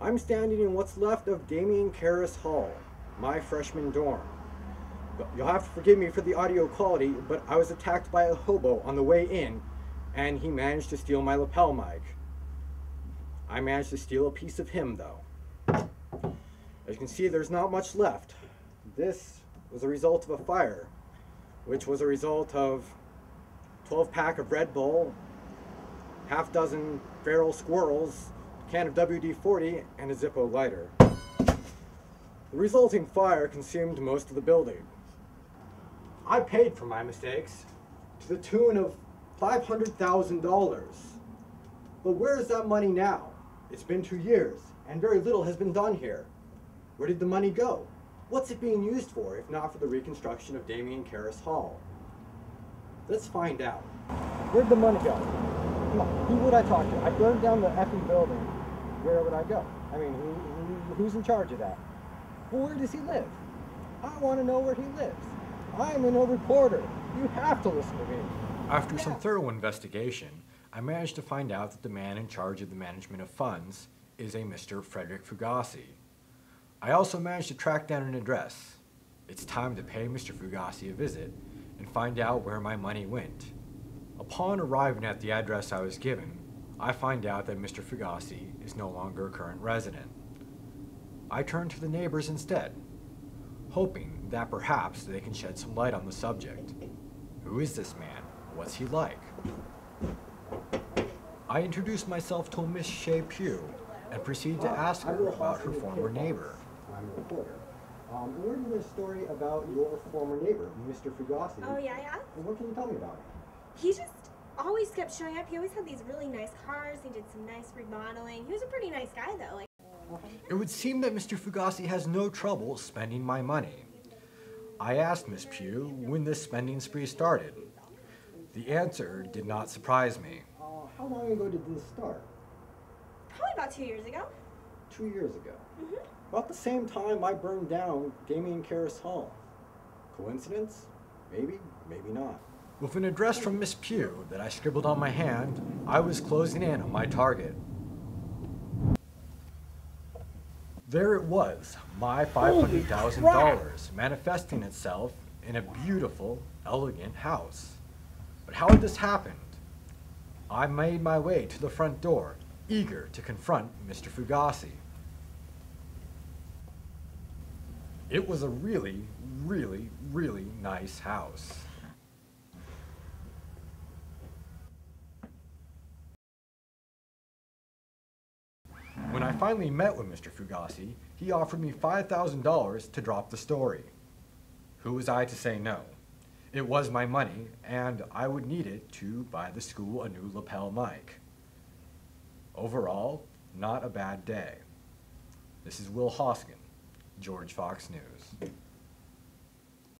I'm standing in what's left of Damien Karras Hall, my freshman dorm. You'll have to forgive me for the audio quality, but I was attacked by a hobo on the way in, and he managed to steal my lapel mic. I managed to steal a piece of him, though. As you can see, there's not much left. This was a result of a fire, which was a result of 12-pack of Red Bull, half dozen feral squirrels, a can of WD-40, and a Zippo lighter. The resulting fire consumed most of the building. I paid for my mistakes to the tune of $500,000. But where is that money now? It's been 2 years, and very little has been done here. Where did the money go? What's it being used for, if not for the reconstruction of Damien Karras Hall? Let's find out. Where'd the money go? Come on, who would I talk to? I burned down the effing building. Where would I go? I mean, who's in charge of that? Well, where does he live? I want to know where he lives. I'm a reporter. You have to listen to me. After some thorough investigation, I managed to find out that the man in charge of the management of funds is a Mr. Frederick Fugazi. I also managed to track down an address. It's time to pay Mr. Fugazi a visit and find out where my money went. Upon arriving at the address I was given, I find out that Mr. Fugazi is no longer a current resident. I turn to the neighbors instead, hoping that perhaps they can shed some light on the subject. Who is this man? What's he like? I introduce myself to Miss Shea Pugh and proceed to ask her about her former neighbor. I'm a reporter. We're doing a story about your former neighbor, Mr. Fugazi. Oh, yeah? And what can you tell me about him? He just always kept showing up. He always had these really nice cars. He did some nice remodeling. He was a pretty nice guy, though. It would seem that Mr. Fugazi has no trouble spending my money. I asked Miss Pugh when this spending spree started. The answer did not surprise me. How long ago did this start? Probably about 2 years ago. 2 years ago. About the same time I burned down Damien Karras Hall. Coincidence? Maybe, maybe not. With an address from Miss Pugh that I scribbled on my hand, I was closing in on my target. There it was, my $500,000 manifesting itself in a beautiful, elegant house. But how had this happened? I made my way to the front door, eager to confront Mr. Fugazi. It was a really, really, really nice house. When I finally met with Mr. Fugazi, he offered me $5,000 to drop the story. Who was I to say no? It was my money, and I would need it to buy the school a new lapel mic. Overall, not a bad day. This is Will Hoskin, George Fox News.